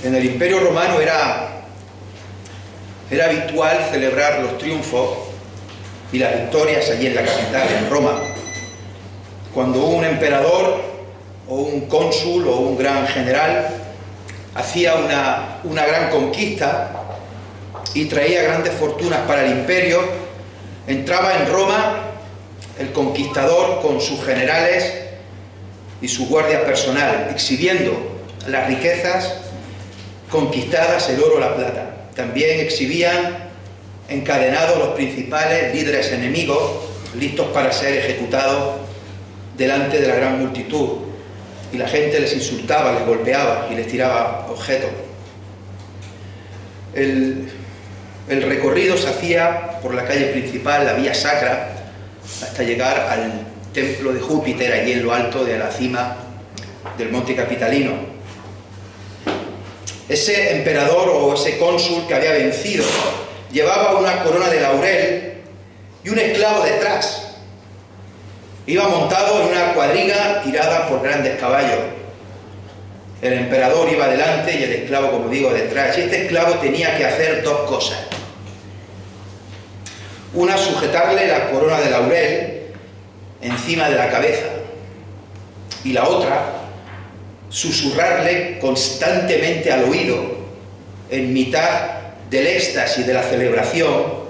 En el Imperio Romano era habitual celebrar los triunfos y las victorias allí en la capital, en Roma. Cuando un emperador o un cónsul o un gran general hacía una gran conquista y traía grandes fortunas para el imperio, entraba en Roma el conquistador con sus generales y su guardia personal, exhibiendo las riquezas conquistadas, el oro, la plata. También exhibían encadenados los principales líderes enemigos, listos para ser ejecutados delante de la gran multitud. Y la gente les insultaba, les golpeaba y les tiraba objetos. El recorrido se hacía por la calle principal, la vía sacra, hasta llegar al templo de Júpiter, allí en lo alto de la cima del monte Capitalino. Ese emperador o ese cónsul que había vencido llevaba una corona de laurel y un esclavo detrás. Iba montado en una cuadriga tirada por grandes caballos. El emperador iba delante y el esclavo, como digo, detrás. Y este esclavo tenía que hacer dos cosas. Una, sujetarle la corona de laurel encima de la cabeza. Y la otra, susurrarle constantemente al oído, en mitad del éxtasis de la celebración,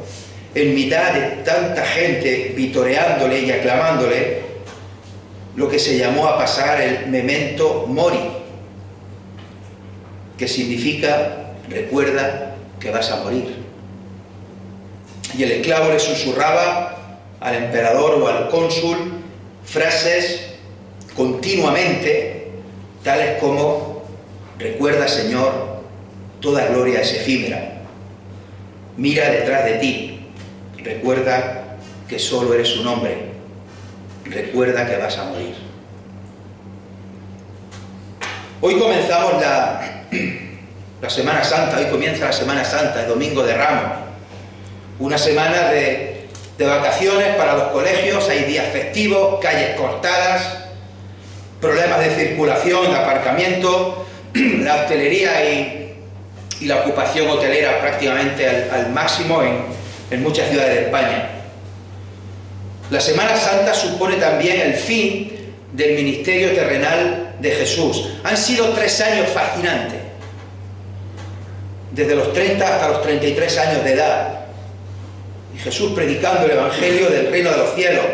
en mitad de tanta gente vitoreándole y aclamándole, lo que se llamó a pasar el memento mori, que significa recuerda que vas a morir. Y el esclavo le susurraba al emperador o al cónsul frases continuamente, tales como: recuerda, Señor, toda gloria es efímera, mira detrás de ti, recuerda que solo eres un hombre, recuerda que vas a morir. Hoy comenzamos la Semana Santa, hoy comienza la Semana Santa, el Domingo de Ramos, una semana de vacaciones para los colegios, hay días festivos, calles cortadas, problemas de circulación, de aparcamiento, la hostelería y la ocupación hotelera prácticamente al máximo en muchas ciudades de España. La Semana Santa supone también el fin del ministerio terrenal de Jesús. Han sido 3 años fascinantes, desde los 30 hasta los 33 años de edad. Y Jesús predicando el Evangelio del reino de los cielos,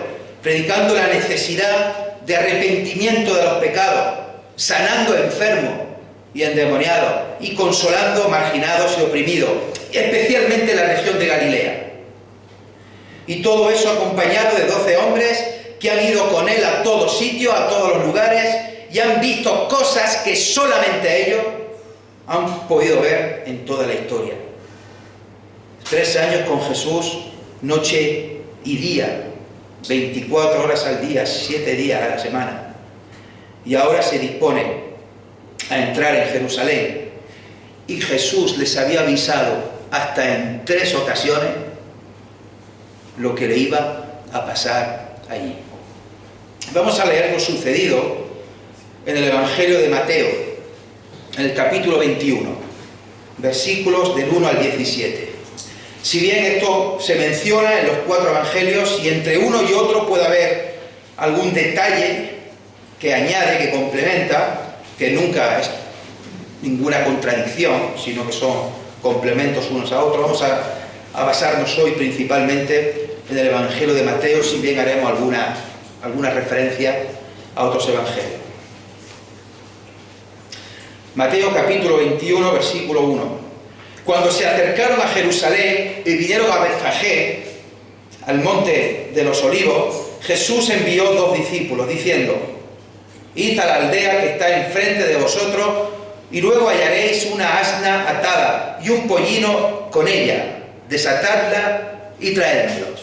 predicando la necesidad de arrepentimiento de los pecados, sanando enfermos y endemoniados y consolando marginados y oprimidos, especialmente en la región de Galilea. Y todo eso acompañado de 12 hombres que han ido con él a todos sitios, a todos los lugares, y han visto cosas que solamente ellos han podido ver en toda la historia. 3 años con Jesús, noche y día, 24 horas al día, 7 días a la semana. Y ahora se dispone a entrar en Jerusalén. Y Jesús les había avisado hasta en 3 ocasiones lo que le iba a pasar allí. Vamos a leer lo sucedido en el Evangelio de Mateo, en el capítulo 21, versículos del 1 al 17. Si bien esto se menciona en los 4 evangelios y entre uno y otro puede haber algún detalle que añade, que complementa, que nunca es ninguna contradicción, sino que son complementos unos a otros, vamos a basarnos hoy principalmente en el Evangelio de Mateo, si bien haremos alguna referencia a otros evangelios. Mateo capítulo 21, versículo 1. Cuando se acercaron a Jerusalén y vinieron a Betfagé, al monte de los olivos, Jesús envió 2 discípulos, diciendo: id a la aldea que está enfrente de vosotros, y luego hallaréis una asna atada y un pollino con ella, desatadla y traédmelos.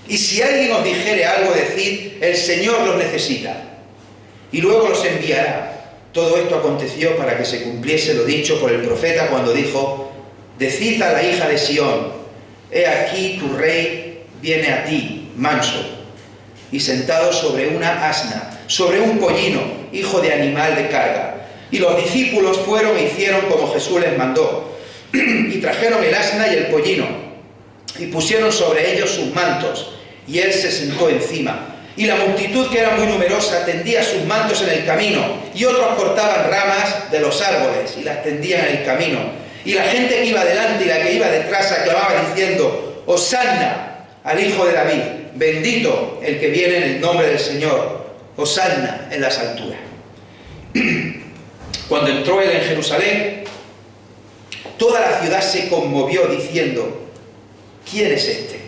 Y si alguien os dijere algo, decid: el Señor los necesita, y luego los enviará. Todo esto aconteció para que se cumpliese lo dicho por el profeta cuando dijo: decid a la hija de Sión, he aquí tu rey viene a ti, manso, y sentado sobre una asna, sobre un pollino, hijo de animal de carga. Y los discípulos fueron e hicieron como Jesús les mandó, y trajeron el asna y el pollino, y pusieron sobre ellos sus mantos, y él se sentó encima. Y la multitud, que era muy numerosa, tendía sus mantos en el camino, y otros cortaban ramas de los árboles y las tendían en el camino. Y la gente que iba delante y la que iba detrás aclamaba diciendo: Hosanna al Hijo de David, bendito el que viene en el nombre del Señor, Hosanna en las alturas. Cuando entró él en Jerusalén, toda la ciudad se conmovió diciendo: ¿quién es este?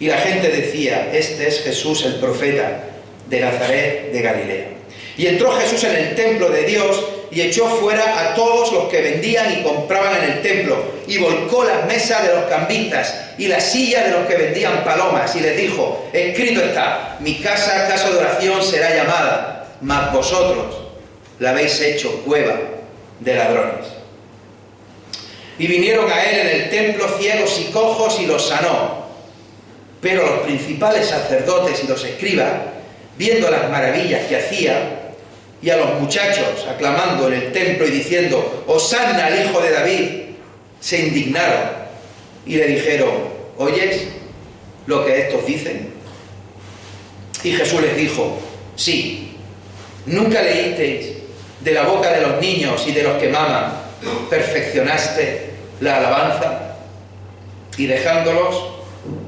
Y la gente decía: este es Jesús el profeta de Nazaret de Galilea. Y entró Jesús en el templo de Dios y echó fuera a todos los que vendían y compraban en el templo, y volcó las mesas de los cambistas y las sillas de los que vendían palomas, y les dijo: escrito está, mi casa, casa de oración será llamada, mas vosotros la habéis hecho cueva de ladrones. Y vinieron a él en el templo ciegos y cojos y los sanó. Pero los principales sacerdotes y los escribas, viendo las maravillas que hacía, y a los muchachos aclamando en el templo y diciendo: Hosanna al Hijo de David, se indignaron y le dijeron: ¿oyes lo que estos dicen? Y Jesús les dijo: sí, ¿nunca leísteis de la boca de los niños y de los que maman perfeccionaste la alabanza? Y dejándolos,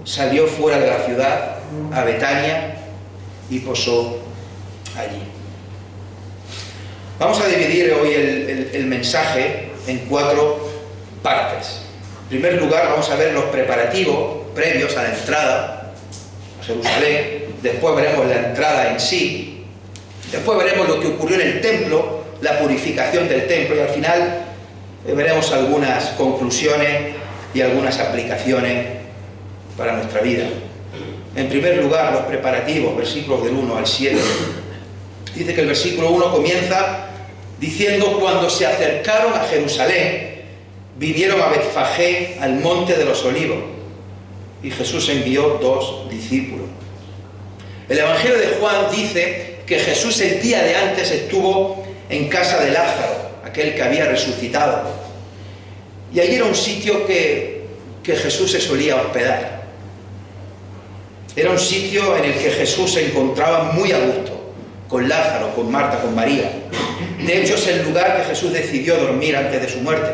salió fuera de la ciudad a Betania y posó allí. Vamos a dividir hoy el mensaje en 4 partes. En primer lugar, vamos a ver los preparativos previos a la entrada a Jerusalén. Después veremos la entrada en sí. Después veremos lo que ocurrió en el templo, la purificación del templo, y al final veremos algunas conclusiones y algunas aplicaciones para nuestra vida. En primer lugar, los preparativos, versículos del 1 al 7. Dice que el versículo 1 comienza diciendo: cuando se acercaron a Jerusalén, vinieron a Betfagé, al monte de los olivos, y Jesús envió 2 discípulos. El Evangelio de Juan dice que Jesús el día de antes estuvo en casa de Lázaro, aquel que había resucitado, y allí era un sitio que Jesús se solía hospedar. Era un sitio en el que Jesús se encontraba muy a gusto, con Lázaro, con Marta, con María. De hecho, es el lugar que Jesús decidió dormir antes de su muerte.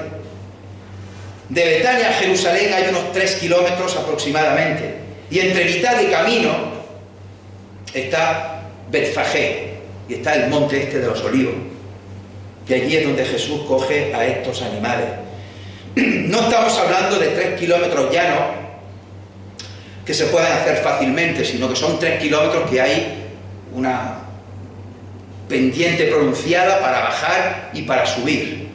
De Betania a Jerusalén hay unos 3 kilómetros aproximadamente, y entre mitad de camino está Betfagé, y está el monte este de los olivos, y allí es donde Jesús coge a estos animales. No estamos hablando de 3 kilómetros llanos que se pueden hacer fácilmente, sino que son 3 kilómetros que hay una pendiente pronunciada para bajar y para subir.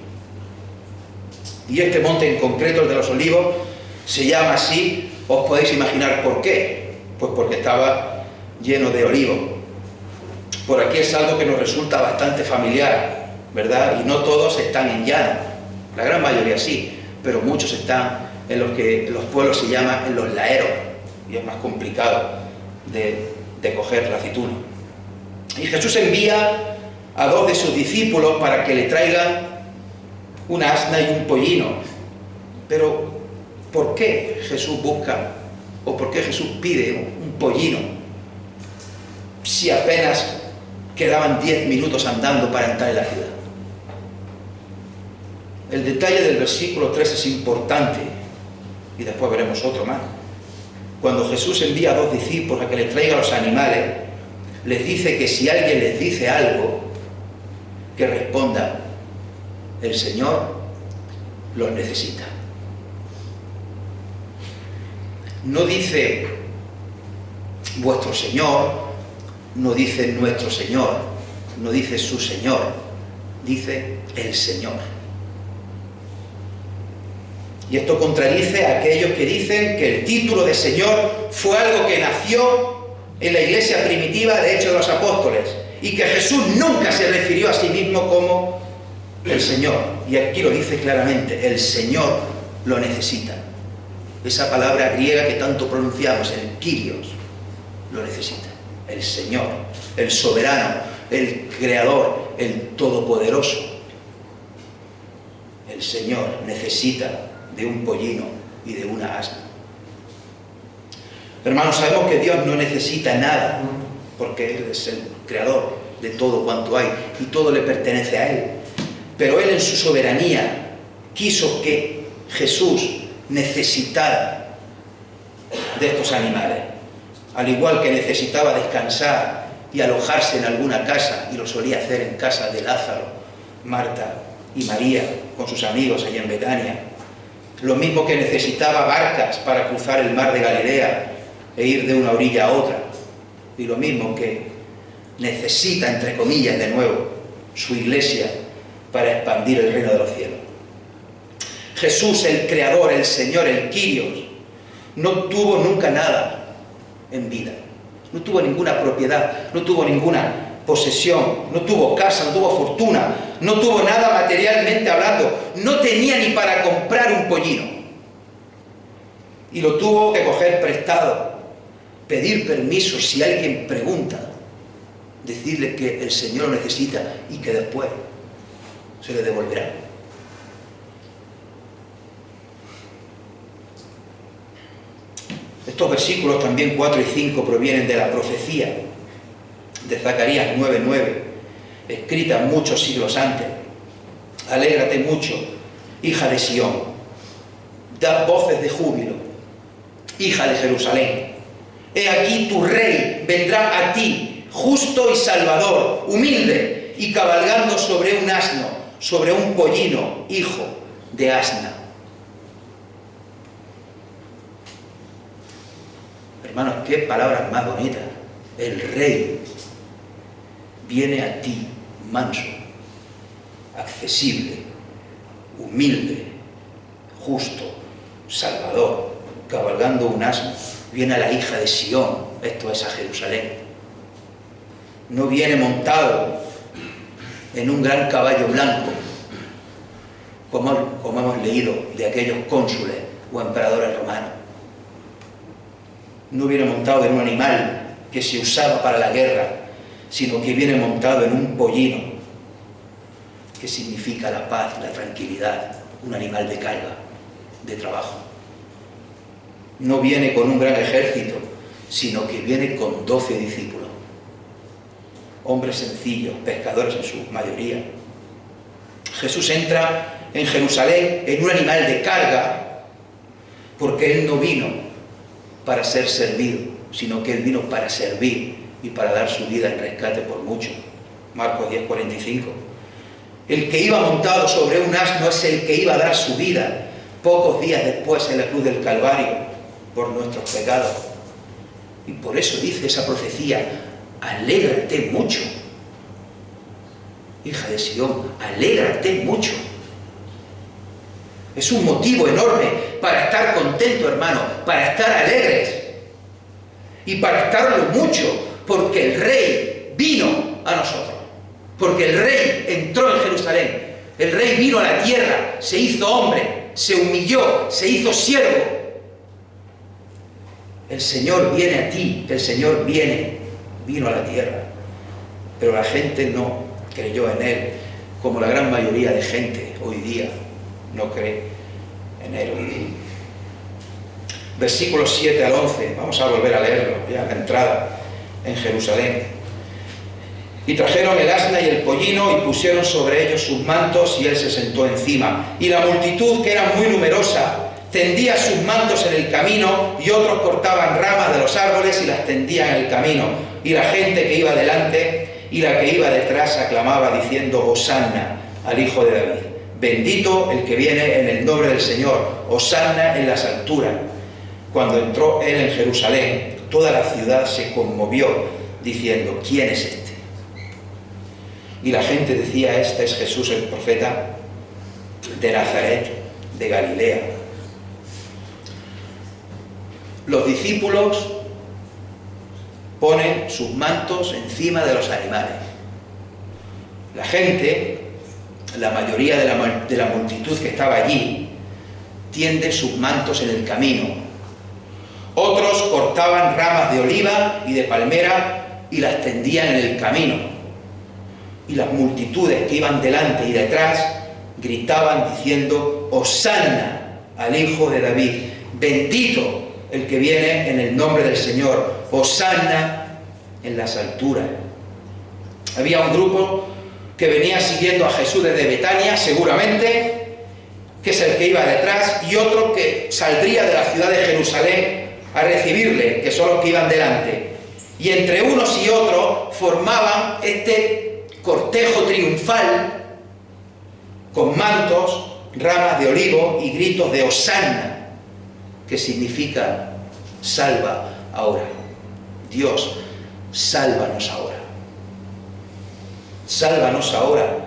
Y este monte en concreto, el de los olivos, se llama así. Os podéis imaginar por qué. Pues porque estaba lleno de olivos. Por aquí es algo que nos resulta bastante familiar, ¿verdad? Y no todos están en llano, la gran mayoría sí, pero muchos están en los que los pueblos se llaman en los laeros, y es más complicado de coger la aceituna. Y Jesús envía a 2 de sus discípulos para que le traigan un asna y un pollino. Pero ¿por qué Jesús busca, o por qué Jesús pide un pollino si apenas quedaban 10 minutos andando para entrar en la ciudad? El detalle del versículo 3 es importante, y después veremos otro más. Cuando Jesús envía a 2 discípulos a que les traigan los animales, les dice que si alguien les dice algo, que responda: el Señor los necesita. No dice vuestro Señor, no dice nuestro Señor, no dice su Señor, dice el Señor. Y esto contradice a aquellos que dicen que el título de Señor fue algo que nació en la iglesia primitiva de Hechos de los Apóstoles, y que Jesús nunca se refirió a sí mismo como el Señor. Y aquí lo dice claramente: el Señor lo necesita. Esa palabra griega que tanto pronunciamos, el Kyrios, lo necesita. El Señor, el soberano, el creador, el todopoderoso, el Señor necesita de un pollino y de una asna. Hermanos, sabemos que Dios no necesita nada, porque Él es el creador de todo cuanto hay y todo le pertenece a Él. Pero Él en su soberanía quiso que Jesús necesitara de estos animales, al igual que necesitaba descansar y alojarse en alguna casa, y lo solía hacer en casa de Lázaro, Marta y María, con sus amigos allá en Betania. Lo mismo que necesitaba barcas para cruzar el mar de Galilea e ir de una orilla a otra, y lo mismo que necesita, entre comillas, de nuevo, su iglesia para expandir el reino de los cielos. Jesús, el Creador, el Señor, el Kyrios, no tuvo nunca nada en vida. No tuvo ninguna propiedad, no tuvo ninguna posesión, no tuvo casa, no tuvo fortuna, no tuvo nada materialmente hablando, no tenía ni para comprar un pollino. Y lo tuvo que coger prestado, pedir permiso si alguien pregunta, decirle que el Señor lo necesita y que después se le devolverá. Estos versículos también 4 y 5 provienen de la profecía de Zacarías 9:9, escrita muchos siglos antes. Alégrate mucho, hija de Sión, da voces de júbilo, hija de Jerusalén. He aquí tu rey vendrá a ti, justo y salvador, humilde y cabalgando sobre un asno, sobre un pollino, hijo de asna. Hermanos, qué palabras más bonitas. El rey viene a ti, manso, accesible, humilde, justo, salvador, cabalgando un asno. Viene a la hija de Sión, esto es a Jerusalén. No viene montado en un gran caballo blanco, como hemos leído de aquellos cónsules o emperadores romanos. No viene montado en un animal que se usaba para la guerra, sino que viene montado en un pollino, que significa la paz, la tranquilidad, un animal de carga, de trabajo. No viene con un gran ejército, sino que viene con 12 discípulos, hombres sencillos, pescadores en su mayoría. Jesús entra en Jerusalén en un animal de carga, porque Él no vino para ser servido, sino que Él vino para servir y para dar su vida en rescate por muchos. Marcos 10:45. El que iba montado sobre un asno es el que iba a dar su vida pocos días después en la cruz del Calvario por nuestros pecados. Y por eso dice esa profecía: alégrate mucho, hija de Sión, alégrate mucho. Es un motivo enorme para estar contento, hermano, para estar alegres y para estarlo mucho, porque el Rey vino a nosotros, porque el Rey entró en Jerusalén, el Rey vino a la tierra, se hizo hombre, se humilló, se hizo siervo. El Señor viene a ti, el Señor vino a la tierra, pero la gente no creyó en Él, como la gran mayoría de gente hoy día no cree en Él hoy día. Versículos 7 al 11, vamos a volver a leerlo, ya la entrada en Jerusalén. Y trajeron el asna y el pollino y pusieron sobre ellos sus mantos y Él se sentó encima. Y la multitud, que era muy numerosa, tendía sus mantos en el camino, y otros cortaban ramas de los árboles y las tendían en el camino. Y la gente que iba delante y la que iba detrás aclamaba diciendo: Hosanna al Hijo de David. Bendito el que viene en el nombre del Señor, hosanna en las alturas. Cuando entró Él en Jerusalén, toda la ciudad se conmovió, diciendo: ¿quién es este? Y la gente decía: este es Jesús el profeta de Nazaret, de Galilea. Los discípulos ponen sus mantos encima de los animales. La gente, la mayoría de la multitud que estaba allí, tiende sus mantos en el camino. Otros cortaban ramas de oliva y de palmera y las tendían en el camino. Y las multitudes que iban delante y detrás gritaban diciendo: Hosanna al Hijo de David, bendito el que viene en el nombre del Señor, Hosanna en las alturas. Había un grupo que venía siguiendo a Jesús desde Betania, seguramente, que es el que iba detrás, y otro que saldría de la ciudad de Jerusalén a recibirle, que son los que iban delante. Y entre unos y otros formaban este cortejo triunfal con mantos, ramas de olivo y gritos de Hosanna, que significa salva ahora. Dios, sálvanos ahora. Sálvanos ahora,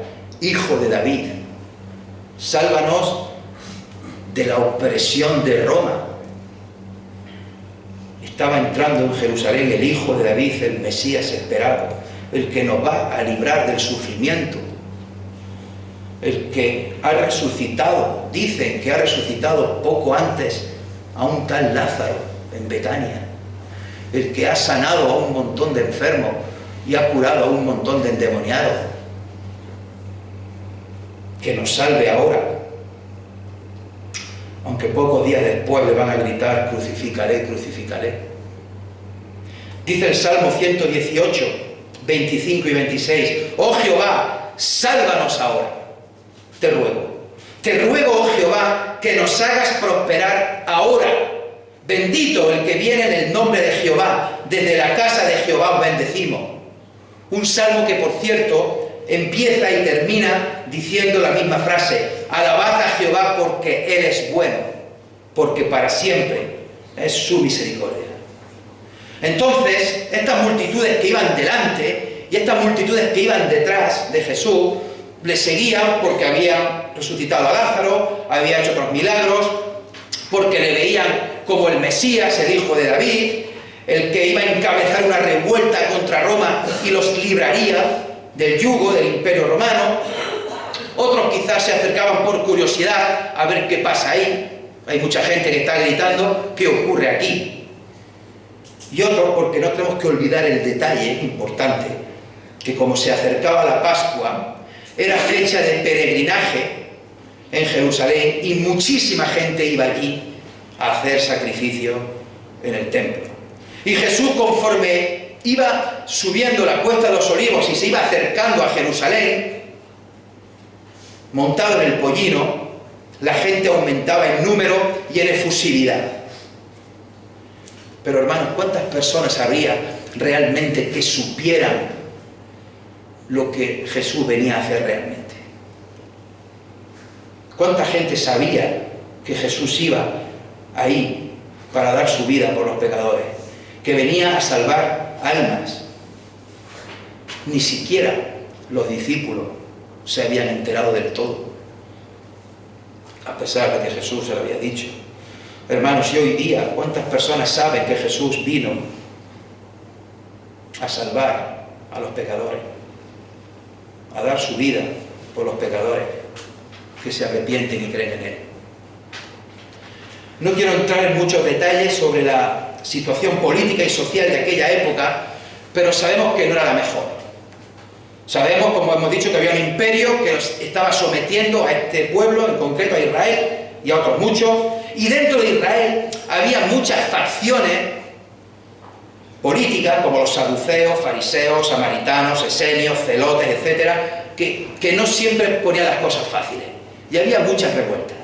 Hijo de David. Sálvanos de la opresión de Roma. Estaba entrando en Jerusalén el Hijo de David, el Mesías esperado, el que nos va a librar del sufrimiento, el que ha resucitado, dicen que ha resucitado poco antes a un tal Lázaro en Betania, el que ha sanado a un montón de enfermos y ha curado a un montón de endemoniados. Que nos salve ahora, aunque pocos días después le van a gritar: crucifícale, crucifícale. Dice el Salmo 118, 25 y 26: oh Jehová, sálvanos ahora, te ruego, oh Jehová, que nos hagas prosperar ahora. Bendito el que viene en el nombre de Jehová, desde la casa de Jehová os bendecimos. Un salmo que, por cierto, empieza y termina diciendo la misma frase: alabad a Jehová porque Él es bueno, porque para siempre es su misericordia. Entonces, estas multitudes que iban delante y estas multitudes que iban detrás de Jesús le seguían porque había resucitado a Lázaro, había hecho otros milagros, porque le veían como el Mesías, el Hijo de David, el que iba a encabezar una revuelta contra Roma y los libraría del yugo del Imperio Romano. Otros quizás se acercaban por curiosidad a ver qué pasa ahí. Hay mucha gente que está gritando: ¿qué ocurre aquí? Y otros porque no tenemos que olvidar el detalle importante, que como se acercaba la Pascua, era fecha de peregrinaje en Jerusalén y muchísima gente iba allí a hacer sacrificio en el templo. Y Jesús, conforme iba subiendo la cuesta de los Olivos y se iba acercando a Jerusalén, montado en el pollino, la gente aumentaba en número y en efusividad. Pero hermanos, ¿cuántas personas habría realmente que supieran lo que Jesús venía a hacer realmente? ¿Cuánta gente sabía que Jesús iba ahí para dar su vida por los pecadores? Que venía a salvar almas. Ni siquiera los discípulos se habían enterado del todo, a pesar de que Jesús se lo había dicho. Hermanos, y hoy día, ¿cuántas personas saben que Jesús vino a salvar a los pecadores, a dar su vida por los pecadores que se arrepienten y creen en Él? No quiero entrar en muchos detalles sobre la situación política y social de aquella época, pero sabemos que no era la mejor. Sabemos, como hemos dicho, que había un imperio que estaba sometiendo a este pueblo, en concreto a Israel y a otros muchos, y dentro de Israel había muchas facciones políticas, como los saduceos, fariseos, samaritanos, esenios, celotes, etcétera, que no siempre ponían las cosas fáciles, y había muchas revueltas.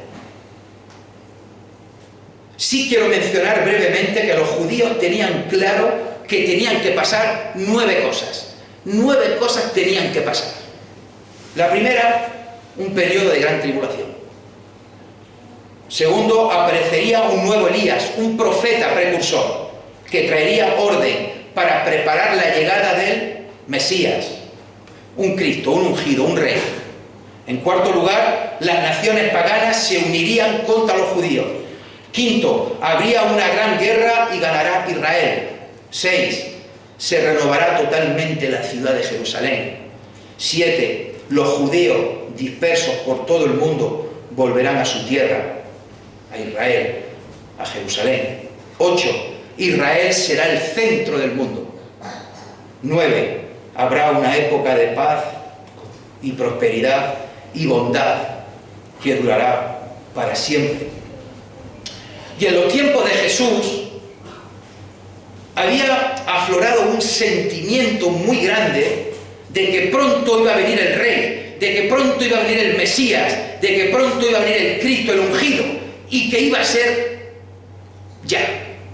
Sí quiero mencionar brevemente que los judíos tenían claro que tenían que pasar 9 cosas. 9 cosas tenían que pasar. La primera, un periodo de gran tribulación. Segundo, aparecería un nuevo Elías, un profeta precursor, que traería orden para preparar la llegada del Mesías, un Cristo, un ungido, un rey. En cuarto lugar, las naciones paganas se unirían contra los judíos. Quinto, habría una gran guerra y ganará Israel. 6, se renovará totalmente la ciudad de Jerusalén. 7, los judíos dispersos por todo el mundo volverán a su tierra, a Israel, a Jerusalén. 8, Israel será el centro del mundo. 9, habrá una época de paz y prosperidad y bondad que durará para siempre. Y en los tiempos de Jesús había aflorado un sentimiento muy grande de que pronto iba a venir el Rey, de que pronto iba a venir el Mesías, de que pronto iba a venir el Cristo, el ungido, y que iba a ser ya,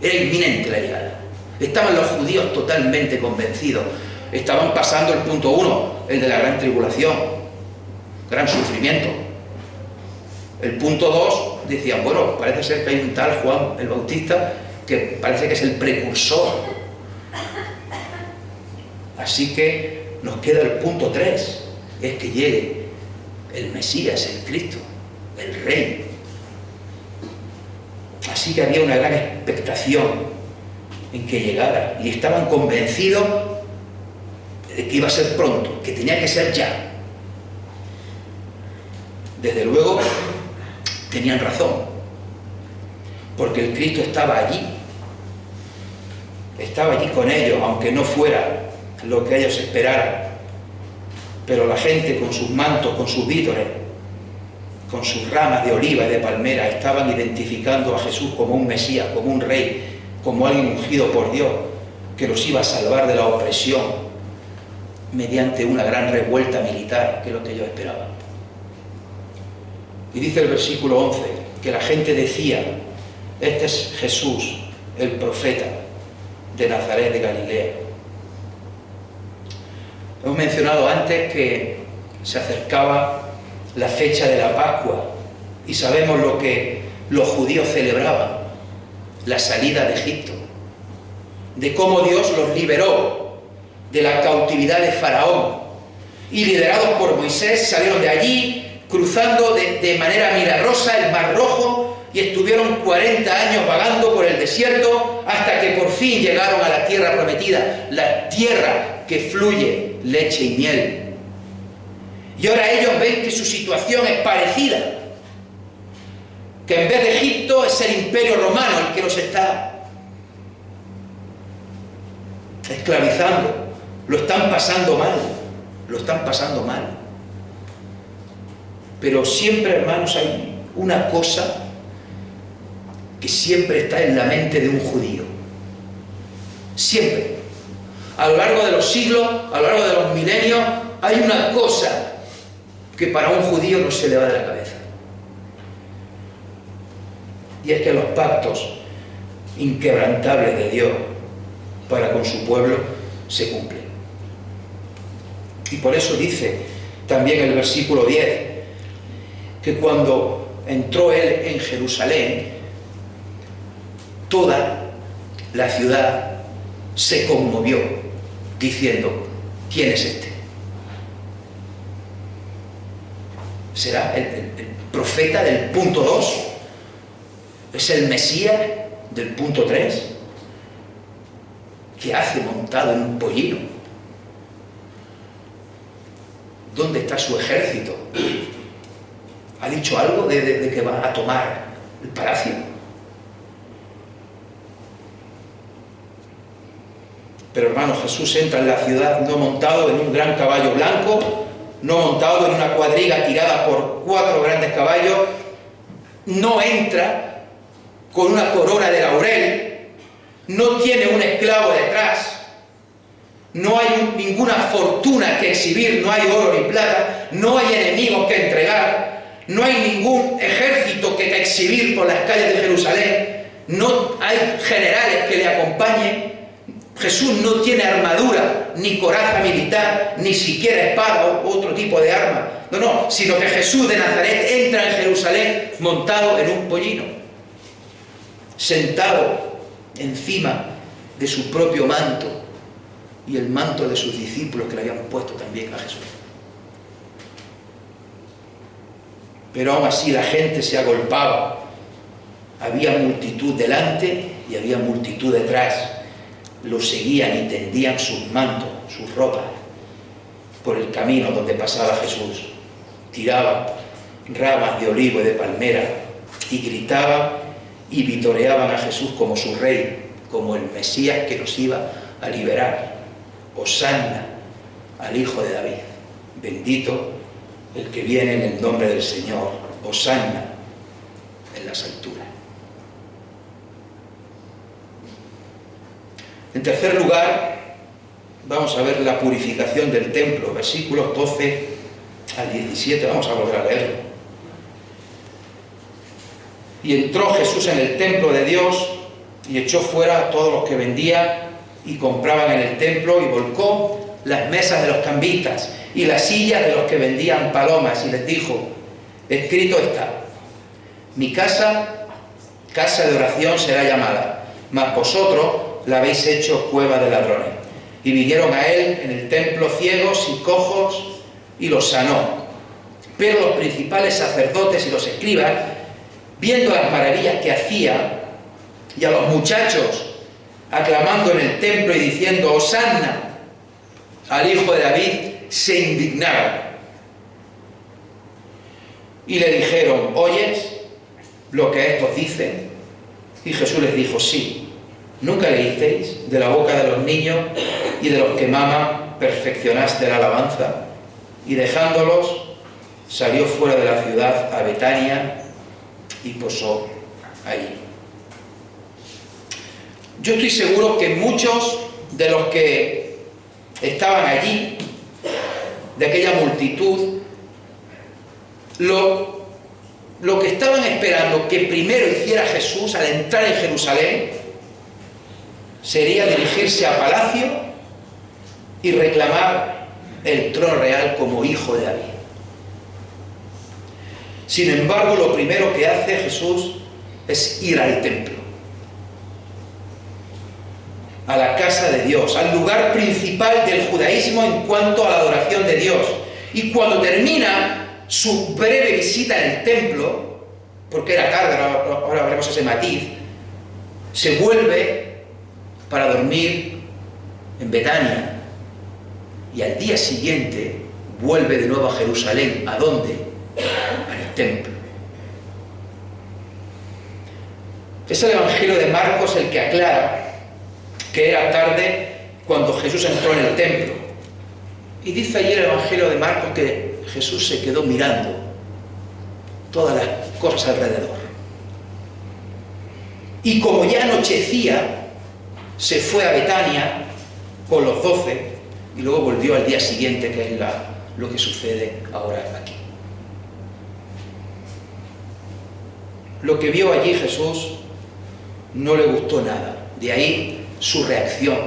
era inminente la llegada. Estaban los judíos totalmente convencidos, estaban pasando el punto 1, el de la gran tribulación, gran sufrimiento. El punto 2, decían, bueno, parece ser que hay un tal Juan el Bautista que parece que es el precursor. Así que nos queda el punto 3, es que llegue el Mesías, el Cristo, el Rey. Así que había una gran expectación en que llegara, y estaban convencidos de que iba a ser pronto, que tenía que ser ya. Desde luego tenían razón, porque el Cristo estaba allí con ellos, aunque no fuera lo que ellos esperaran. Pero la gente con sus mantos, con sus vítores, con sus ramas de oliva y de palmera, estaban identificando a Jesús como un Mesías, como un Rey, como alguien ungido por Dios, que los iba a salvar de la opresión mediante una gran revuelta militar, que es lo que ellos esperaban. Y dice el versículo 11, que la gente decía, este es Jesús, el profeta de Nazaret de Galilea. Hemos mencionado antes que se acercaba la fecha de la Pascua y sabemos lo que los judíos celebraban, la salida de Egipto, de cómo Dios los liberó de la cautividad de Faraón, y liderados por Moisés salieron de allí cruzando de manera milagrosa el Mar Rojo, y estuvieron 40 años vagando por el desierto hasta que por fin llegaron a la tierra prometida, la tierra que fluye leche y miel. Y ahora ellos ven que su situación es parecida, que en vez de Egipto es el Imperio Romano el que los está esclavizando, lo están pasando mal. Pero siempre, hermanos, hay una cosa que siempre está en la mente de un judío. Siempre. A lo largo de los siglos, a lo largo de los milenios, hay una cosa que para un judío no se le va de la cabeza. Y es que los pactos inquebrantables de Dios para con su pueblo se cumplen. Y por eso dice también el versículo 10, que cuando entró él en Jerusalén, toda la ciudad se conmovió, diciendo, ¿quién es este? ¿Será el profeta del punto 2? ¿Es el Mesías del punto 3? ¿Qué hace montado en un pollino? ¿Dónde está su ejército? ¿Ha dicho algo de que va a tomar el palacio? Pero hermanos, Jesús entra en la ciudad no montado en un gran caballo blanco, no montado en una cuadriga tirada por 4 grandes caballos, no entra con una corona de laurel, no tiene un esclavo detrás, no hay ninguna fortuna que exhibir, no hay oro ni plata, no hay enemigos que entregar, no hay ningún ejército que exhibir por las calles de Jerusalén, no hay generales que le acompañen. Jesús no tiene armadura, ni coraza militar, ni siquiera espada o otro tipo de arma. No, sino que Jesús de Nazaret entra en Jerusalén montado en un pollino, sentado encima de su propio manto y el manto de sus discípulos que le habían puesto también a Jesús. Pero aún así la gente se agolpaba. Había multitud delante y había multitud detrás. Lo seguían y tendían sus mantos, sus ropas, por el camino donde pasaba Jesús. Tiraban ramas de olivo y de palmera y gritaban y vitoreaban a Jesús como su rey, como el Mesías que los iba a liberar. Hosanna al Hijo de David. Bendito el que viene en el nombre del Señor. Hosanna en las alturas. En tercer lugar, vamos a ver la purificación del templo, versículos 12 al 17, vamos a volver a leerlo. Y entró Jesús en el templo de Dios y echó fuera a todos los que vendían y compraban en el templo y volcó las mesas de los cambistas y las sillas de los que vendían palomas y les dijo: escrito está, mi casa, casa de oración será llamada, mas vosotros la habéis hecho cueva de ladrones. Y vinieron a él en el templo ciegos y cojos y los sanó. Pero los principales sacerdotes y los escribas, viendo las maravillas que hacía, y a los muchachos aclamando en el templo y diciendo Hosanna al Hijo de David, se indignaron. Y le dijeron: ¿oyes lo que estos dicen? Y Jesús les dijo: sí. ¿Nunca leísteis de la boca de los niños y de los que maman perfeccionaste la alabanza? Y dejándolos, salió fuera de la ciudad a Betania y posó allí. Yo estoy seguro que muchos de los que estaban allí, de aquella multitud, lo que estaban esperando que primero hiciera Jesús al entrar en Jerusalén sería dirigirse a palacio y reclamar el trono real como hijo de David. Sin embargo, lo primero que hace Jesús es ir al templo, a la casa de Dios, al lugar principal del judaísmo en cuanto a la adoración de Dios. Y cuando termina su breve visita en el templo, porque era tarde, ahora veremos ese matiz, se vuelve para dormir en Betania y al día siguiente vuelve de nuevo a Jerusalén. ¿A dónde? Al templo. Es el Evangelio de Marcos el que aclara que era tarde cuando Jesús entró en el templo. Y dice allí el Evangelio de Marcos que Jesús se quedó mirando todas las cosas alrededor. Y como ya anochecía, se fue a Betania con los 12 y luego volvió al día siguiente, que es lo que sucede ahora aquí. Lo que vio allí Jesús no le gustó nada. De ahí su reacción,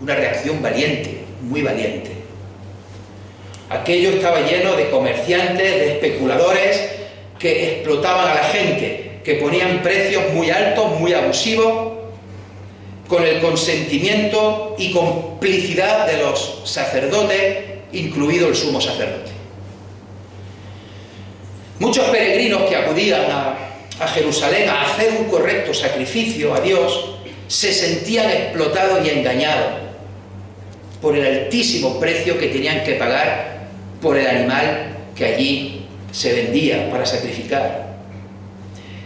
una reacción valiente, muy valiente. Aquello estaba lleno de comerciantes, de especuladores que explotaban a la gente, que ponían precios muy altos, muy abusivos, con el consentimiento y complicidad de los sacerdotes, incluido el sumo sacerdote. Muchos peregrinos que acudían a Jerusalén a hacer un correcto sacrificio a Dios se sentían explotados y engañados por el altísimo precio que tenían que pagar por el animal que allí se vendía para sacrificar.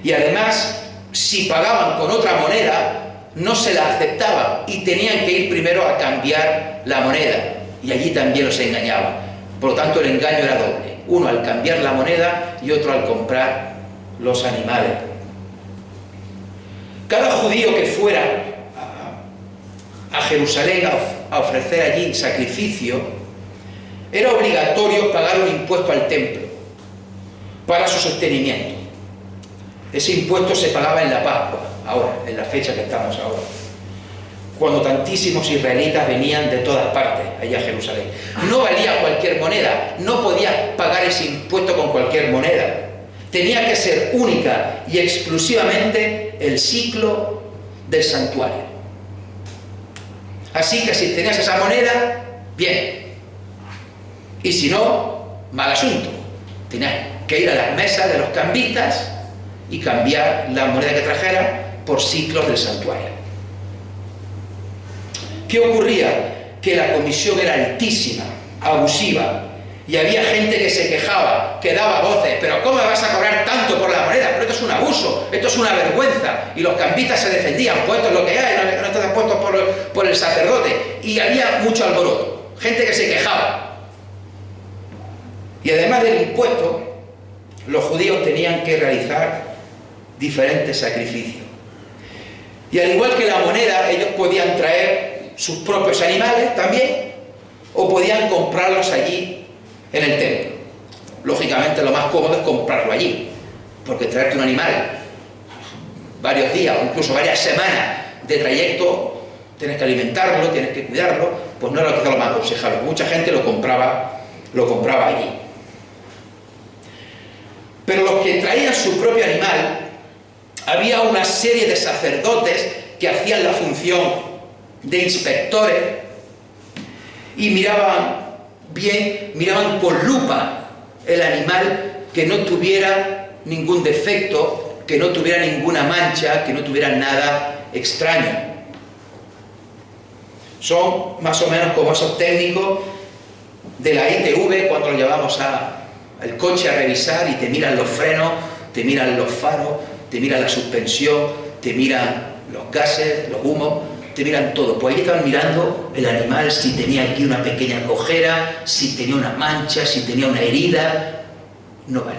Y además, si pagaban con otra moneda, no se la aceptaban y tenían que ir primero a cambiar la moneda, y allí también los engañaban. Por lo tanto, el engaño era doble: uno al cambiar la moneda y otro al comprar los animales. Cada judío que fuera a Jerusalén a ofrecer allí sacrificio, era obligatorio pagar un impuesto al templo para su sostenimiento. Ese impuesto se pagaba en la Pascua, ahora, en la fecha que estamos ahora, cuando tantísimos israelitas venían de todas partes allá a Jerusalén. No valía cualquier moneda, no podías pagar ese impuesto con cualquier moneda. Tenía que ser única y exclusivamente el siclo del santuario. Así que si tenías esa moneda, bien. Y si no, mal asunto. Tenías que ir a las mesas de los cambistas y cambiar la moneda que trajera por siclos del santuario. ¿Qué ocurría? Que la comisión era altísima, abusiva, y había gente que se quejaba, que daba voces: pero ¿cómo me vas a cobrar tanto por la moneda? Pero esto es un abuso, esto es una vergüenza. Y los cambistas se defendían: pues esto es lo que hay, no están puestos por el sacerdote. Y había mucho alboroto, gente que se quejaba. Y además del impuesto, los judíos tenían que realizar diferentes sacrificios. Y al igual que la moneda, ellos podían traer sus propios animales también, o podían comprarlos allí en el templo. Lógicamente lo más cómodo es comprarlo allí, porque traerte un animal varios días o incluso varias semanas de trayecto, tienes que alimentarlo, tienes que cuidarlo, pues no era quizá lo más aconsejable. Mucha gente lo compraba allí. Pero los que traían su propio animal, había una serie de sacerdotes que hacían la función de inspectores y miraban con lupa el animal, que no tuviera ningún defecto, que no tuviera ninguna mancha, que no tuviera nada extraño. Son más o menos como esos técnicos de la ITV cuando lo llevamos al coche a revisar y te miran los frenos, te miran los faros, te miran la suspensión, te miran los gases, los humos, te miran todo. Pues ahí estaban mirando el animal, si tenía aquí una pequeña cojera, si tenía una mancha, si tenía una herida. No vale.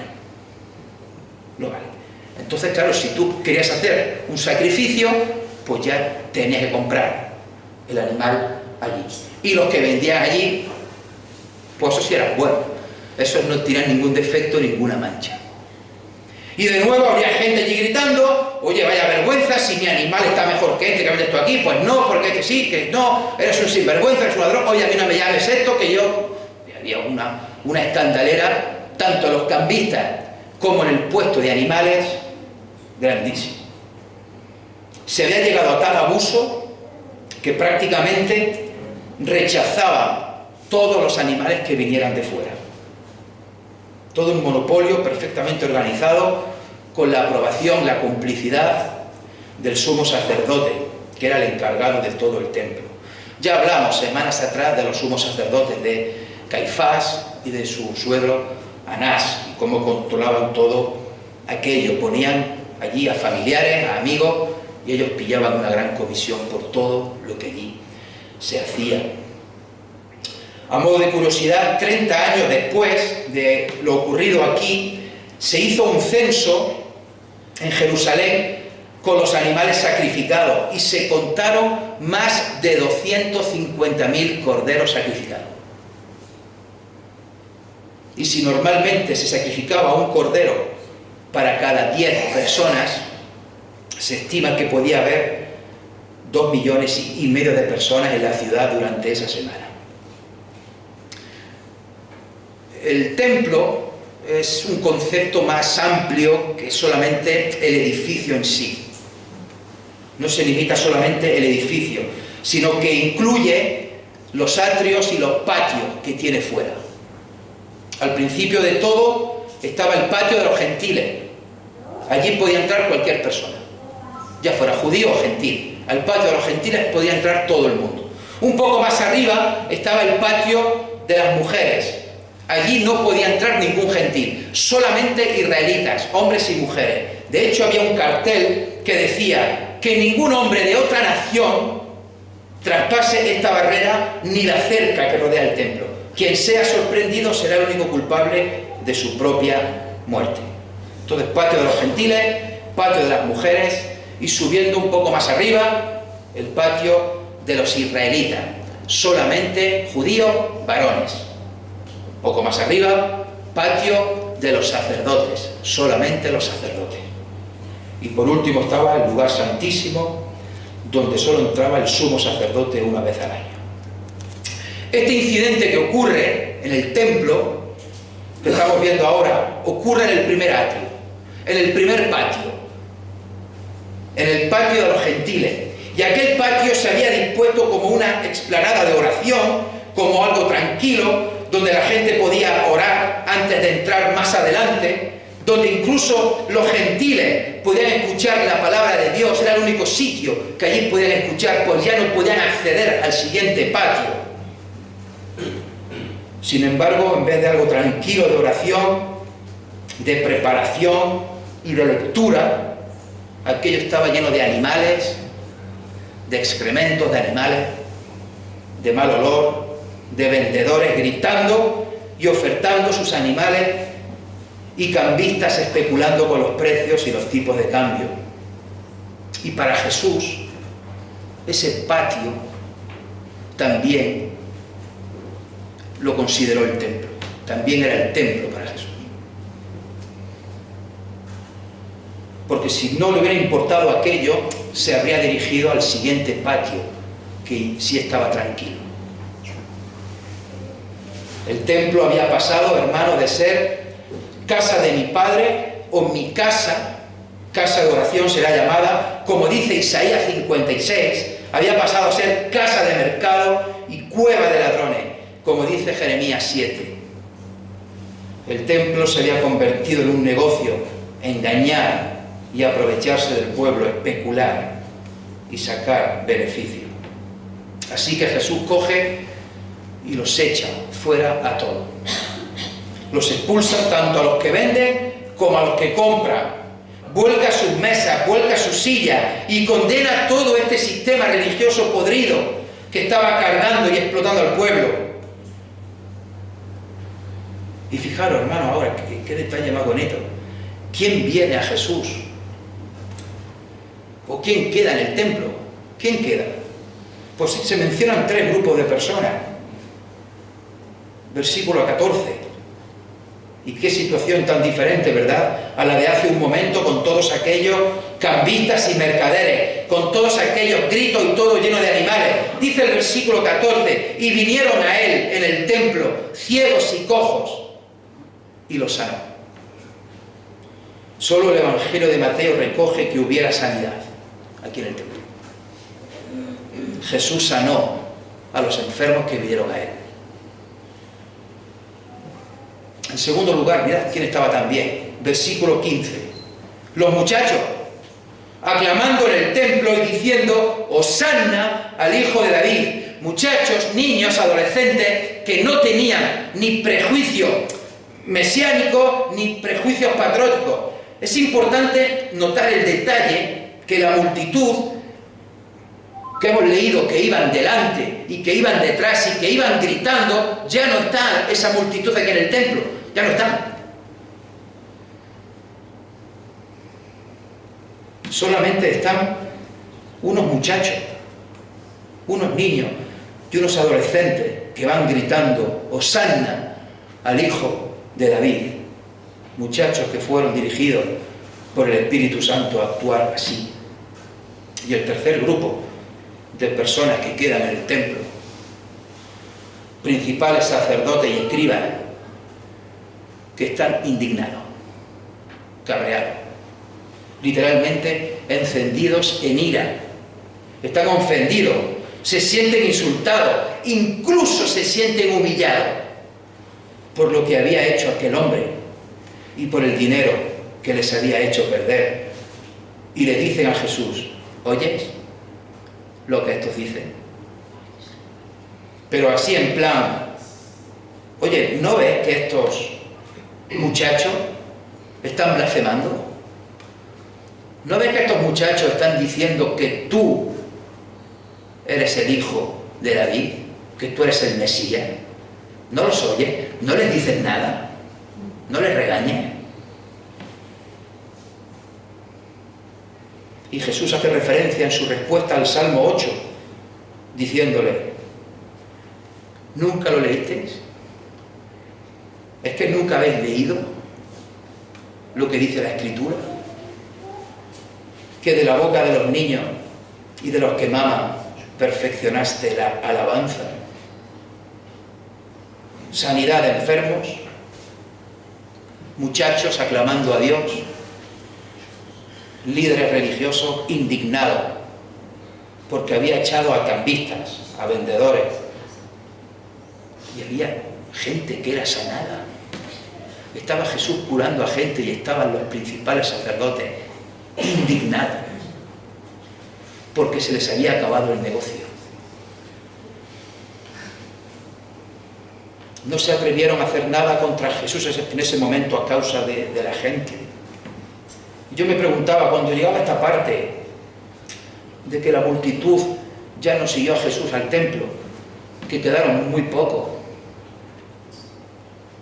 No vale. Entonces, claro, si tú querías hacer un sacrificio, pues ya tenías que comprar el animal allí. Y los que vendían allí, pues eso sí eran buenos. Esos no tenían ningún defecto, ninguna mancha. Y de nuevo habría gente allí gritando: oye, vaya vergüenza, si mi animal está mejor que este que vendes tú aquí. Pues no, porque este sí, que no, eres un sinvergüenza, eres un ladrón. Oye, a mí no me llames esto, que yo... Y había una escandalera, tanto en los cambistas como en el puesto de animales, grandísimo. Se había llegado a tal abuso que prácticamente rechazaban todos los animales que vinieran de fuera. Todo un monopolio perfectamente organizado, con la aprobación, la complicidad del sumo sacerdote, que era el encargado de todo el templo. Ya hablamos semanas atrás de los sumos sacerdotes de Caifás y de su suegro Anás, y cómo controlaban todo aquello. Ponían allí a familiares, a amigos, y ellos pillaban una gran comisión por todo lo que allí se hacía. A modo de curiosidad, 30 años después de lo ocurrido aquí, se hizo un censo en Jerusalén con los animales sacrificados y se contaron más de 250.000 corderos sacrificados. Y si normalmente se sacrificaba un cordero para cada 10 personas, se estima que podía haber 2,5 millones de personas en la ciudad durante esa semana. El templo es un concepto más amplio que solamente el edificio en sí. No se limita solamente el edificio, sino que incluye los atrios y los patios que tiene fuera. Al principio de todo estaba el patio de los gentiles. Allí podía entrar cualquier persona, ya fuera judío o gentil. Al patio de los gentiles podía entrar todo el mundo. Un poco más arriba estaba el patio de las mujeres. Allí no podía entrar ningún gentil, solamente israelitas, hombres y mujeres. De hecho, había un cartel que decía que ningún hombre de otra nación traspase esta barrera ni la cerca que rodea el templo. Quien sea sorprendido será el único culpable de su propia muerte. Entonces, patio de los gentiles, patio de las mujeres, y subiendo un poco más arriba, el patio de los israelitas, solamente judíos varones. Un poco más arriba, patio de los sacerdotes, solamente los sacerdotes. Y por último estaba el lugar santísimo, donde solo entraba el sumo sacerdote una vez al año. Este incidente que ocurre en el templo, que estamos viendo ahora, ocurre en el primer atrio, en el primer patio, en el patio de los gentiles. Y aquel patio se había dispuesto como una explanada de oración, como algo tranquilo, donde la gente podía orar antes de entrar más adelante, donde incluso los gentiles podían escuchar la palabra de Dios. Era el único sitio que allí podían escuchar, pues ya no podían acceder al siguiente patio. Sin embargo, en vez de algo tranquilo de oración, de preparación y de lectura, aquello estaba lleno de animales, de excrementos de animales, de mal olor, de vendedores gritando y ofertando sus animales y cambistas especulando con los precios y los tipos de cambio. Y para Jesús, ese patio también lo consideró el templo. También era el templo para Jesús. Porque si no le hubiera importado aquello, se habría dirigido al siguiente patio, que sí estaba tranquilo. El templo había pasado, hermano, de ser casa de mi Padre, o mi casa, casa de oración será llamada, como dice Isaías 56, había pasado a ser casa de mercado y cueva de ladrones, como dice Jeremías 7. El templo se había convertido en un negocio, engañar y aprovecharse del pueblo, especular y sacar beneficio. Así que Jesús coge y los echa fuera a todos. Los expulsa tanto a los que venden como a los que compran. Vuelca sus mesas, vuelca sus sillas y condena todo este sistema religioso podrido que estaba cargando y explotando al pueblo. Y fijaros, hermano, ahora, qué detalle más bonito. ¿Quién viene a Jesús? ¿O quién queda en el templo? ¿Quién queda? Pues se mencionan 3 grupos de personas. Versículo 14. Y qué situación tan diferente, ¿verdad?, a la de hace un momento, con todos aquellos cambistas y mercaderes, con todos aquellos gritos y todo lleno de animales. Dice el versículo 14, y vinieron a él en el templo ciegos y cojos, y los sanó. Solo el Evangelio de Mateo recoge que hubiera sanidad aquí en el templo. Jesús sanó a los enfermos que vinieron a él. En segundo lugar, mirad quién estaba también. Versículo 15. Los muchachos, aclamando en el templo y diciendo, Hosanna al Hijo de David. Muchachos, niños, adolescentes, que no tenían ni prejuicio mesiánico ni prejuicios patrióticos. Es importante notar el detalle que la multitud que hemos leído, que iban delante y que iban detrás y que iban gritando, ya no está esa multitud aquí en el templo, ya no están. Solamente están unos muchachos, unos niños y unos adolescentes que van gritando, Hosanna al Hijo de David. Muchachos que fueron dirigidos por el Espíritu Santo a actuar así. Y el tercer grupo de personas que quedan en el templo, principales sacerdotes y escribas, que están indignados, cabreados, literalmente encendidos en ira, están ofendidos, se sienten insultados, incluso se sienten humillados por lo que había hecho aquel hombre y por el dinero que les había hecho perder. Y le dicen a Jesús, ¿oyes lo que estos dicen? Pero así en plan, oye, ¿no ves que estos muchachos están blasfemando? ¿No ves que estos muchachos están diciendo que tú eres el Hijo de David? ¿Que tú eres el Mesías? ¿No los oyes? ¿No les dices nada? ¿No les regañes? Y Jesús hace referencia en su respuesta al Salmo 8, diciéndole, ¿nunca lo leísteis? ¿Es que nunca habéis leído lo que dice la Escritura? Que de la boca de los niños y de los que maman perfeccionaste la alabanza. Sanidad de enfermos, muchachos aclamando a Dios, líderes religiosos indignados porque había echado a cambistas, a vendedores, y había gente que era sanada. Estaba Jesús curando a gente y estaban los principales sacerdotes indignados porque se les había acabado el negocio. No se atrevieron a hacer nada contra Jesús en ese momento a causa de la gente. Yo me preguntaba, cuando llegaba a esta parte de que la multitud ya no siguió a Jesús al templo, que quedaron muy pocos,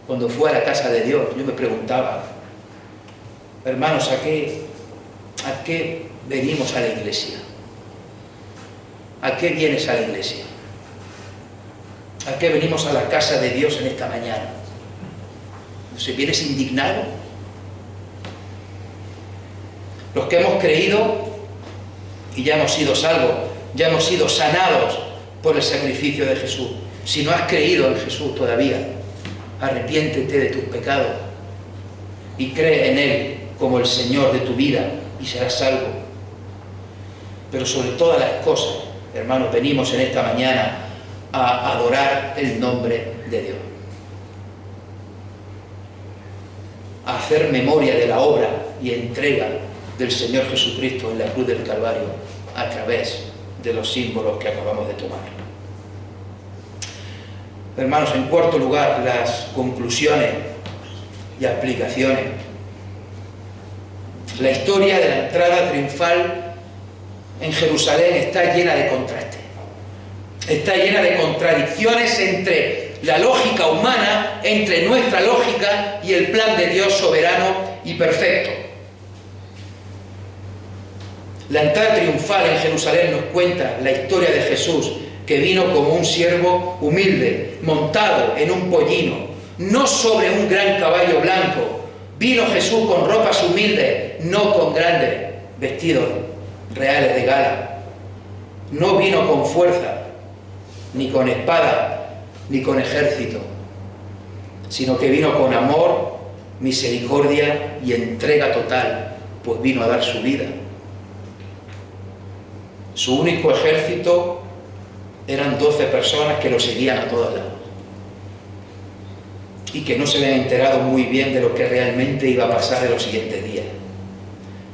cuando fue a la casa de Dios, yo me preguntaba, Hermanos, ¿a qué venimos a la iglesia? ¿A qué vienes a la iglesia? ¿A qué venimos a la casa de Dios en esta mañana? ¿Se vienes indignado? Los que hemos creído y ya hemos sido salvos, ya hemos sido sanados por el sacrificio de Jesús. Si no has creído en Jesús todavía, arrepiéntete de tus pecados y cree en Él como el Señor de tu vida y serás salvo. Pero sobre todas las cosas, hermanos, venimos en esta mañana a adorar el nombre de Dios, a hacer memoria de la obra y entrega del Señor Jesucristo en la cruz del Calvario a través de los símbolos que acabamos de tomar. Hermanos, en cuarto lugar, las conclusiones y aplicaciones. La historia de la entrada triunfal en Jerusalén está llena de contrastes, está llena de contradicciones entre la lógica humana, entre nuestra lógica y el plan de Dios soberano y perfecto. La entrada triunfal en Jerusalén nos cuenta la historia de Jesús, que vino como un siervo humilde, montado en un pollino, no sobre un gran caballo blanco. Vino Jesús con ropas humildes, no con grandes vestidos reales de gala. No vino con fuerza, ni con espada, ni con ejército, sino que vino con amor, misericordia y entrega total, pues vino a dar su vida. Su único ejército eran 12 personas que lo seguían a todos lados y que no se habían enterado muy bien de lo que realmente iba a pasar en los siguientes días.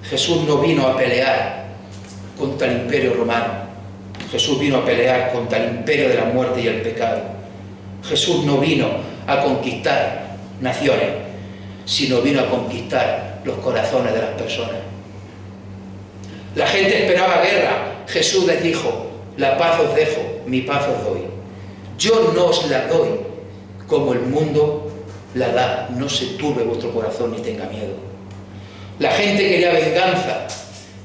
Jesús no vino a pelear contra el imperio romano. Jesús vino a pelear contra el imperio de la muerte y el pecado. Jesús no vino a conquistar naciones, sino vino a conquistar los corazones de las personas. La gente esperaba guerra. Jesús les dijo: la paz os dejo, mi paz os doy. Yo no os la doy como el mundo la da. No se turbe vuestro corazón ni tenga miedo. La gente quería venganza,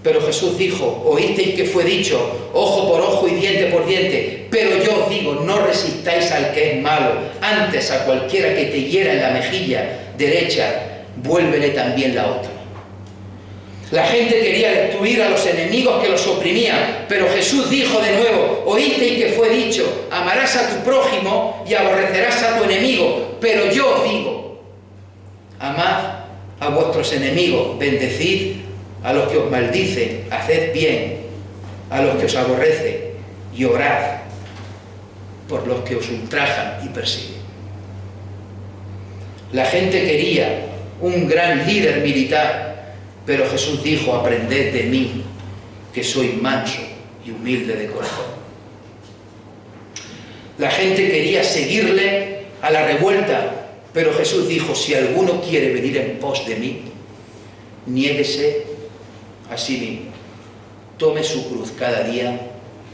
pero Jesús dijo: oísteis que fue dicho, ojo por ojo y diente por diente, pero yo os digo, no resistáis al que es malo, antes a cualquiera que te hiera en la mejilla derecha, vuélvele también la otra. La gente quería destruir a los enemigos que los oprimían, pero Jesús dijo de nuevo: oísteis que fue dicho, amarás a tu prójimo y aborrecerás a tu enemigo, pero yo os digo, amad a vuestros enemigos, bendecid a los que os maldicen, haced bien a los que os aborrecen y orad por los que os ultrajan y persiguen. La gente quería un gran líder militar, pero Jesús dijo: aprended de mí, que soy manso y humilde de corazón. La gente quería seguirle a la revuelta, pero Jesús dijo: si alguno quiere venir en pos de mí, niéguese a sí mismo, tome su cruz cada día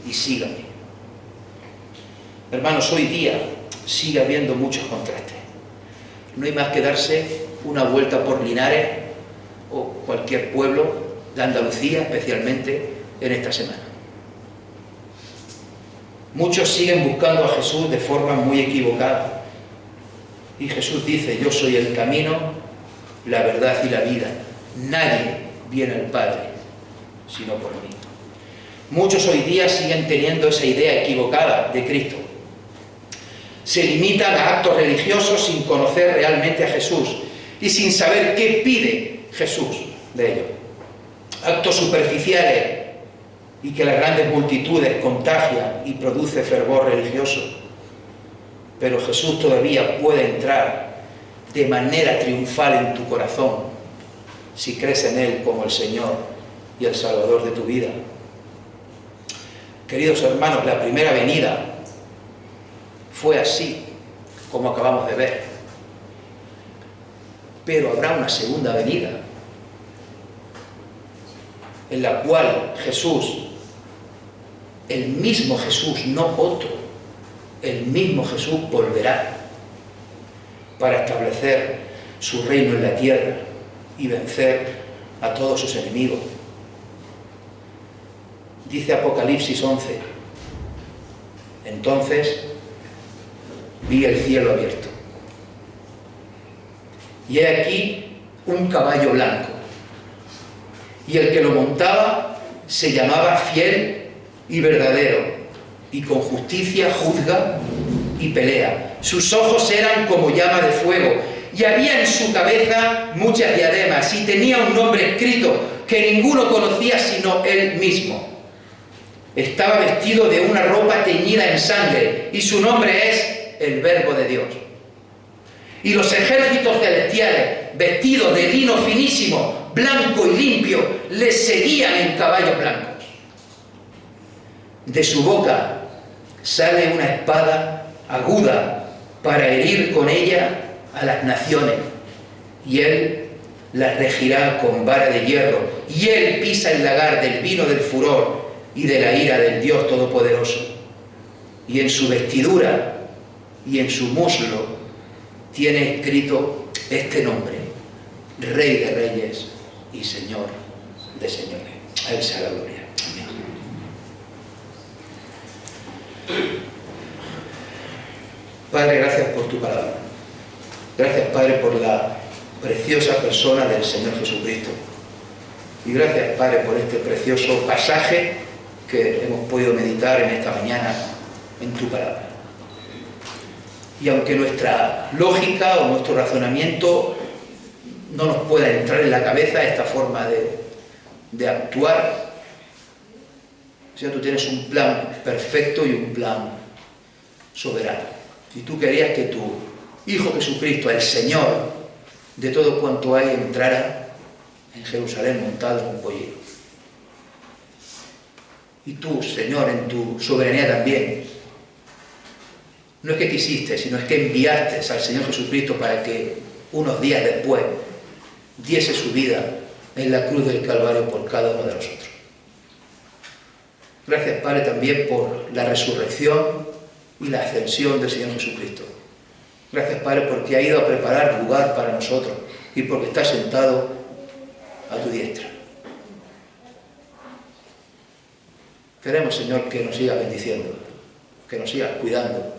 y sígame. Hermanos, hoy día sigue habiendo muchos contrastes. No hay más que darse una vuelta por Linares o cualquier pueblo de Andalucía, especialmente en esta semana. Muchos siguen buscando a Jesús de forma muy equivocada. Y Jesús dice: yo soy el camino, la verdad y la vida. Nadie viene al Padre sino por mí. Muchos hoy día siguen teniendo esa idea equivocada de Cristo. Se limitan a actos religiosos sin conocer realmente a Jesús y sin saber qué pide Jesús de ellos. Actos superficiales y que las grandes multitudes contagian y produce fervor religioso. Pero Jesús todavía puede entrar de manera triunfal en tu corazón si crees en Él como el Señor y el Salvador de tu vida. Queridos hermanos, la primera venida fue así como acabamos de ver. Pero habrá una segunda venida en la cual Jesús, el mismo Jesús, no otro, el mismo Jesús volverá para establecer su reino en la tierra y vencer a todos sus enemigos. Dice Apocalipsis 11: entonces vi el cielo abierto, y he aquí un caballo blanco, y el que lo montaba se llamaba Fiel y Verdadero, y con justicia juzga y pelea. Sus ojos eran como llama de fuego, y había en su cabeza muchas diademas, y tenía un nombre escrito que ninguno conocía sino él mismo. Estaba vestido de una ropa teñida en sangre, y su nombre es el Verbo de Dios. Y los ejércitos celestiales, vestidos de lino finísimo, blanco y limpio, le seguían en caballos blancos. De su boca sale una espada aguda para herir con ella a las naciones, y él las regirá con vara de hierro, y él pisa el lagar del vino del furor y de la ira del Dios Todopoderoso. Y en su vestidura y en su muslo tiene escrito este nombre: Rey de Reyes y Señor de Señores. A él sea la gloria. Amén. Padre, gracias por tu palabra. Gracias, Padre, por la preciosa persona del Señor Jesucristo. Y gracias, Padre, por este precioso pasaje que hemos podido meditar en esta mañana en tu palabra. Y aunque nuestra lógica o nuestro razonamiento no nos pueda entrar en la cabeza esta forma de actuar, Señor, tú tienes un plan perfecto y un plan soberano. Y tú querías que tu Hijo Jesucristo, el Señor de todo cuanto hay, entrara en Jerusalén montado en un pollino. Y tú, Señor, en tu soberanía también, no es que quisiste, sino es que enviaste al Señor Jesucristo para que unos días después diese su vida en la cruz del Calvario por cada uno de nosotros. Gracias, Padre, también por la resurrección y la ascensión del Señor Jesucristo. Gracias, Padre, porque ha ido a preparar lugar para nosotros y porque está sentado a tu diestra. Queremos, Señor, que nos sigas bendiciendo, que nos sigas cuidando.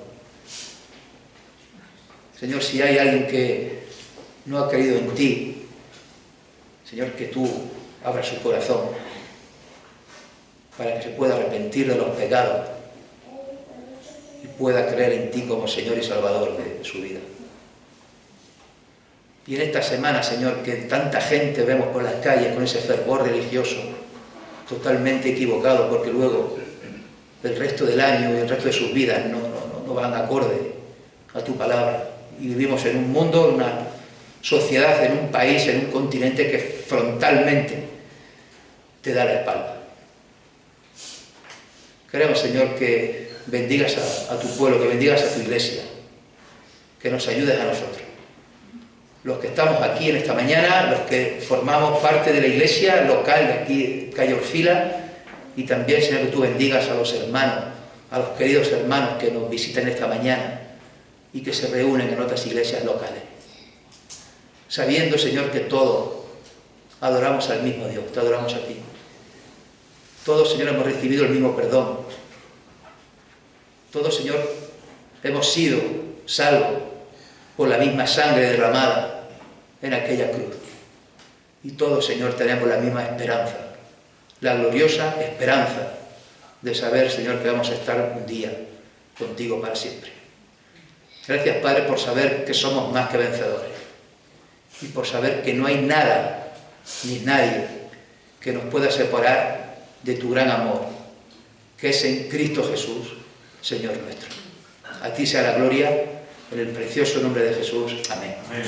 Señor, si hay alguien que no ha creído en ti, Señor, que tú abras su corazón para que se pueda arrepentir de los pecados y pueda creer en ti como Señor y Salvador de su vida. Y en esta semana, Señor, que tanta gente vemos por las calles con ese fervor religioso totalmente equivocado, porque luego el resto del año y el resto de sus vidas no van acorde a tu palabra. Y vivimos en un mundo, en una sociedad, en un país, en un continente que frontalmente te da la espalda. Queremos, Señor, que bendigas a tu pueblo, que bendigas a tu iglesia, que nos ayudes a nosotros. Los que estamos aquí en esta mañana, los que formamos parte de la iglesia local de aquí, calle Orfila, y también, Señor, que tú bendigas a los hermanos, a los queridos hermanos que nos visitan esta mañana y que se reúnen en otras iglesias locales. Sabiendo, Señor, que todos adoramos al mismo Dios, te adoramos a ti. Todos, Señor, hemos recibido el mismo perdón. Todos, Señor, hemos sido salvos por la misma sangre derramada en aquella cruz. Y todos, Señor, tenemos la misma esperanza, la gloriosa esperanza de saber, Señor, que vamos a estar un día contigo para siempre. Gracias, Padre, por saber que somos más que vencedores y por saber que no hay nada ni nadie que nos pueda separar de tu gran amor, que es en Cristo Jesús, Señor nuestro. A ti sea la gloria, en el precioso nombre de Jesús. Amén. Amén.